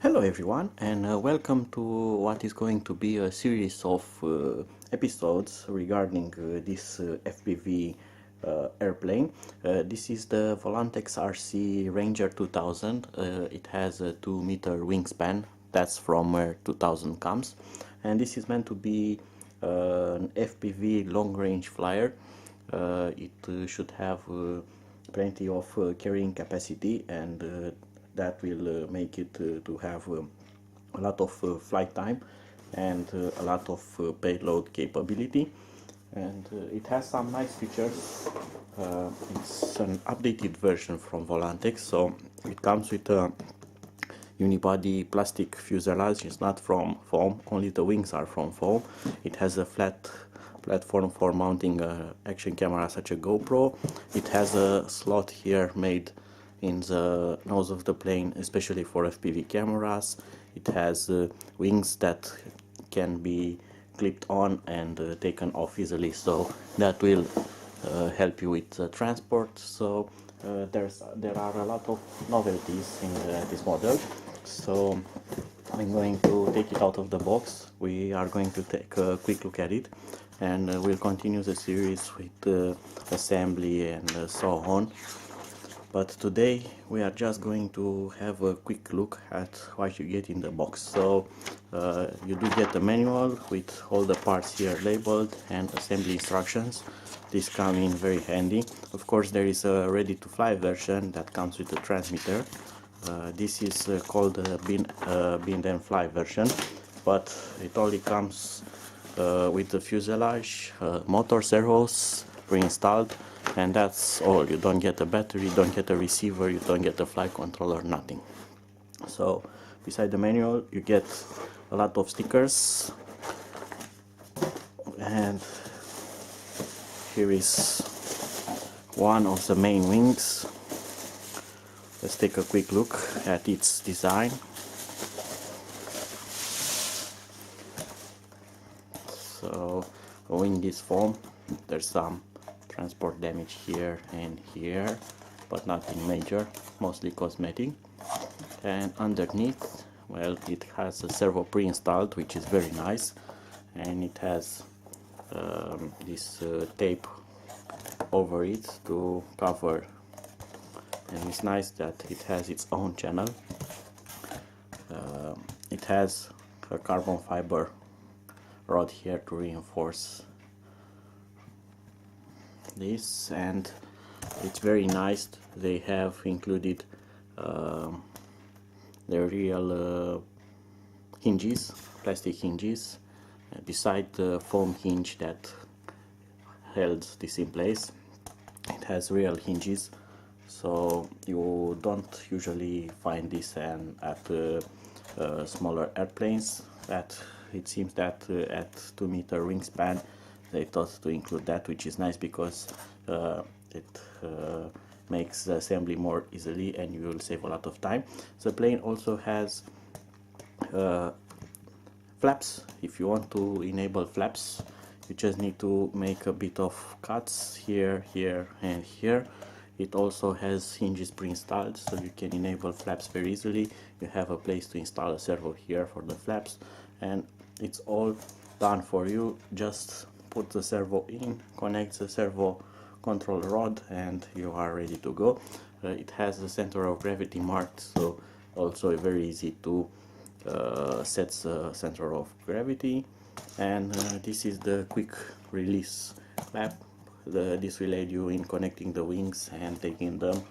Hello everyone, and welcome to what is going to be a series of episodes regarding this FPV airplane. This is the Volantex Ranger 2000. It has a 2-meter wingspan. That's from where 2000 comes, and this is meant to be an FPV long-range flyer. It should have plenty of carrying capacity, and that will make it to have a lot of flight time and a lot of payload capability. And it has some nice features. It's an updated version from Volantex, so it comes with a unibody plastic fuselage. It's not from foam, only the wings are from foam. It has a flat platform for mounting action camera such a GoPro. It has a slot here made in the nose of the plane, especially for FPV cameras. It has wings that can be clipped on and taken off easily, so that will help you with transport. So there are a lot of novelties in this model. So I'm going to take it out of the box. We are going to take a quick look at it, and we'll continue the series with assembly and so on. But today we are just going to have a quick look at what you get in the box. So you do get a manual with all the parts here labeled and assembly instructions. These come in very handy. Of course, there is a ready-to-fly version that comes with a transmitter. This is called the bin and fly version, but it only comes with the fuselage, motor servos pre-installed, and that's all. You don't get a battery, you don't get a receiver, you don't get a flight controller, nothing. So beside the manual you get a lot of stickers, and here is one of the main wings. Let's take a quick look at its design. So the wing is foam. There's some transport damage here and here, but nothing major, mostly cosmetic. And underneath, well, it has a servo pre-installed, which is very nice, and it has this tape over it to cover, and it's nice that it has its own channel. It has a carbon fiber rod here to reinforce this, and it's very nice. They have included the real hinges, plastic hinges, beside the foam hinge that held this in place. It has real hinges, so you don't usually find this at smaller airplanes. That it seems that at 2-meter wingspan they thought to include that, which is nice because it makes the assembly more easily and you will save a lot of time. The plane also has flaps. If you want to enable flaps, you just need to make a bit of cuts here, here and here. It also has hinges pre-installed, so you can enable flaps very easily. You have a place to install a servo here for the flaps, and it's all done for you. Just put the servo in, connect the servo control rod, and you are ready to go. It has the center of gravity marked, so also very easy to set the center of gravity. And this is the quick release flap. This will aid you in connecting the wings and taking them,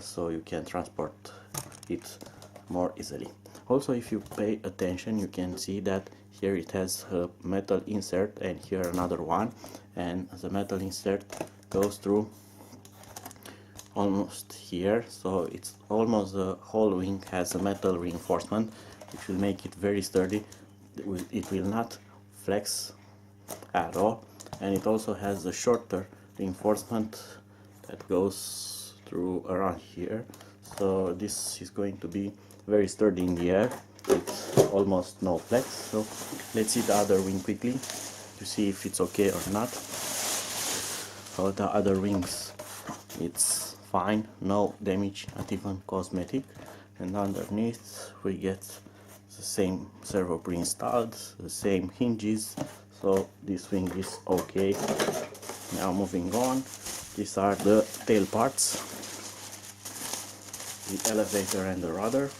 so you can transport it more easily. Also, if you pay attention, you can see that here it has a metal insert and here another one, and the metal insert goes through almost here, so it's almost the whole wing has a metal reinforcement which will make it very sturdy. It will not flex at all, and it also has a shorter reinforcement that goes through around here, so this is going to be very sturdy in the air with almost no flex. So let's see the other wing quickly to see if it's okay or not. So the other wings, it's fine, no damage, not even cosmetic. and underneath we get the same servo pre-installed, the same hinges, so this thing is okay. Now moving on, these are the tail parts, the elevator and the rudder.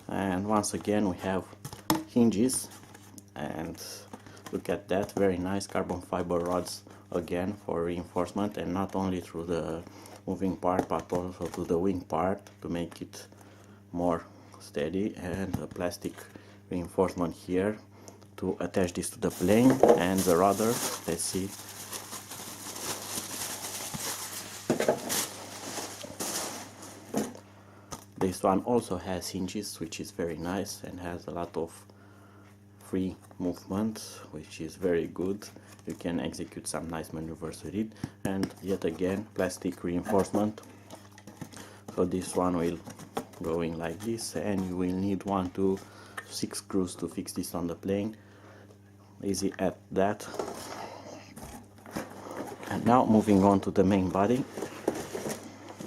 And once again we have hinges, and look at that, very nice carbon fiber rods again for reinforcement, and not only through the moving part but also to the wing part to make it more steady, and a plastic reinforcement here to attach this to the plane. And the rudder, let's see, this one also has hinges, which is very nice and has a lot of free movement, which is very good. You can execute some nice maneuvers with it. And yet again, plastic reinforcement, so this one will go in like this, and you will need 1 to 6 screws to fix this on the plane. Easy at that. And now moving on to the main body,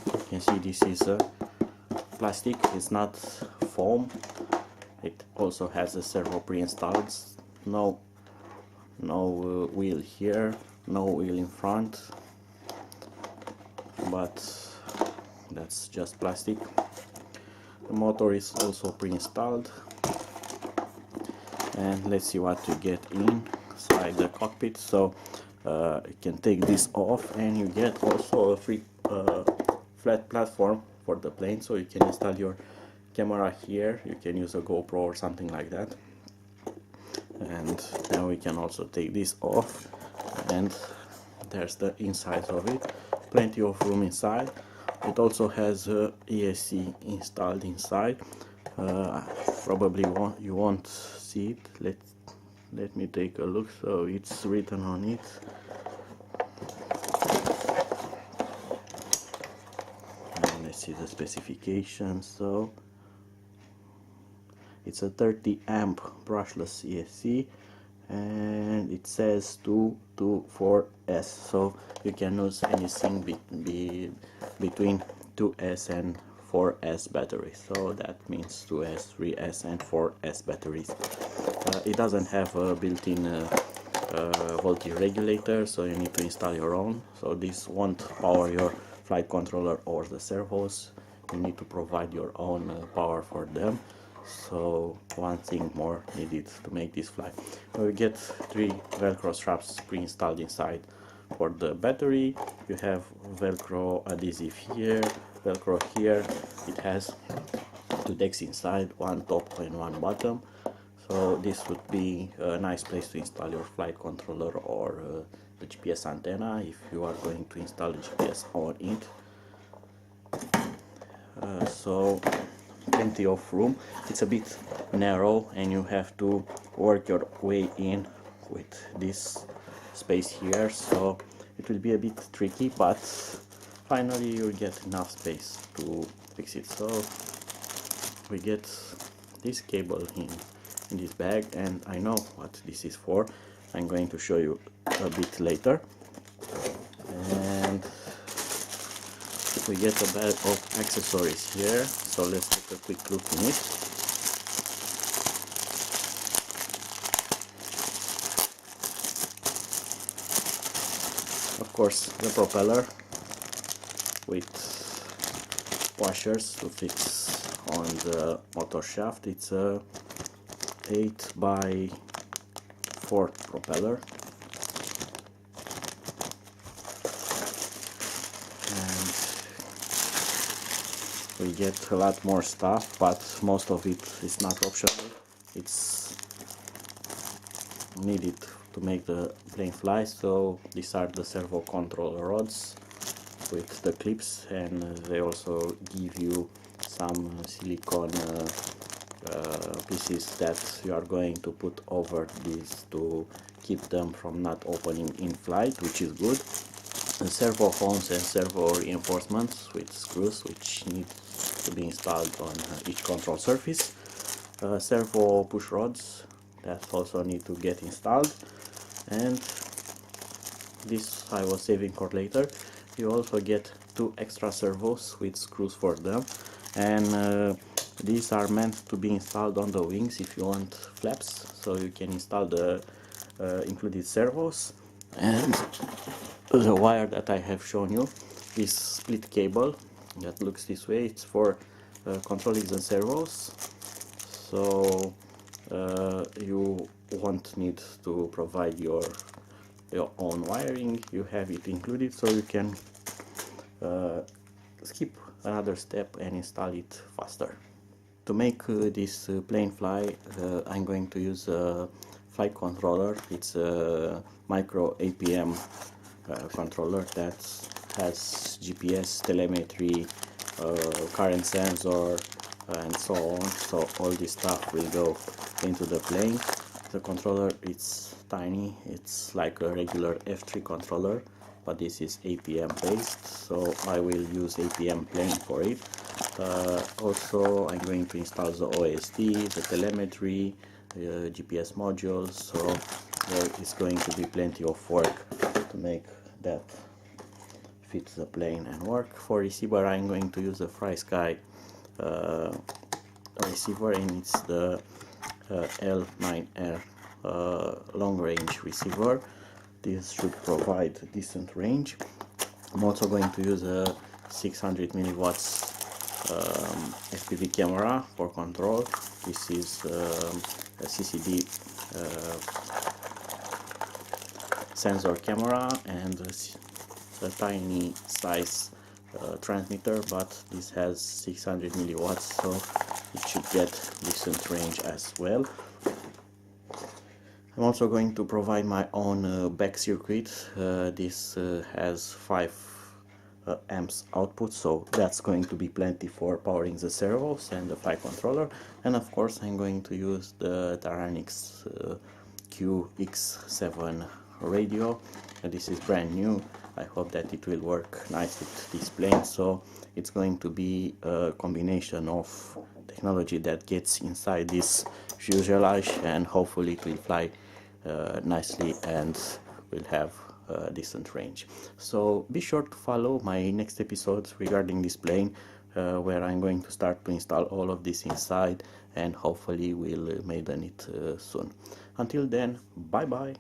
you can see this is a plastic, it's not foam. It also has a servo pre-installed. No wheel here, no wheel in front, but that's just plastic. The motor is also pre-installed, and let's see what you get inside the cockpit. So you can take this off, and you get also a free flat platform for the plane, so you can install your camera here. You can use a GoPro or something like that. And now we can also take this off, and there's the inside of it, plenty of room inside. It also has a ESC installed inside. Probably you won't see it. Let me take a look. So it's written on it. And let's see the specifications. So it's a 30 amp brushless ESC, and it says 2 to 4S, so you can use anything between 2S and 4S batteries. So that means 2S, 3S and 4S batteries. It doesn't have a built-in voltage regulator, so you need to install your own. So this won't power your flight controller or the servos. You need to provide your own power for them. So one thing more needed to make this fly. We get 3 velcro straps pre-installed inside. For the battery you have velcro adhesive here, velcro here. It has 2 decks inside, 1 top and 1 bottom. So this would be a nice place to install your flight controller or the GPS antenna if you are going to install the GPS on it. So plenty of room. It's a bit narrow, and you have to work your way in with this space here, so it will be a bit tricky, but finally you'll get enough space to fix it. So we get this cable in this bag, and I know what this is for. I'm going to show you a bit later. And we get a bag of accessories here, so let's take a quick look in it. Of course, the propeller with washers to fix on the motor shaft. It's a 8x4 propeller. We get a lot more stuff, but most of it is not optional. It's needed to make the plane fly. So these are the servo control rods with the clips, and they also give you some silicone pieces that you are going to put over these to keep them from not opening in flight, which is good. The servo hones and servo reinforcements with screws, which need to be installed on each control surface. Servo push rods that also need to get installed, and this I was saving for later. you also get 2 extra servos with screws for them, and these are meant to be installed on the wings if you want flaps, so you can install the included servos. And the wire that I have shown you is split cable that looks this way. It's for controlling the servos, so you won't need to provide your own wiring. You have it included, so you can skip another step and install it faster. To make this plane fly, I'm going to use a flight controller. It's a micro APM controller that has GPS, telemetry, current sensor, and so on. So all this stuff will go into the plane. The controller is tiny. It's like a regular F3 controller, but this is APM based, so I will use APM plane for it. Also, I'm going to install the OSD, the telemetry, GPS modules, so there is going to be plenty of work to make that fit the plane and work. For receiver, I'm going to use the FlySky receiver, and it's the L9R long range receiver. This should provide decent range. I'm also going to use a 600 milliwatts FPV camera for control. This is a CCD sensor camera and a tiny size transmitter, but this has 600 milliwatts, so it should get decent range as well. I'm also going to provide my own back circuit. This has 5 amps output, so that's going to be plenty for powering the servos and the flight controller. And of course I'm going to use the Volantex QX7 radio. This is brand new. I hope that it will work nice with this plane. So it's going to be a combination of technology that gets inside this fuselage, and hopefully it will fly nicely and will have a decent range. So be sure to follow my next episodes regarding this plane, where I'm going to start to install all of this inside, and hopefully we'll maiden it soon. Until then, bye bye.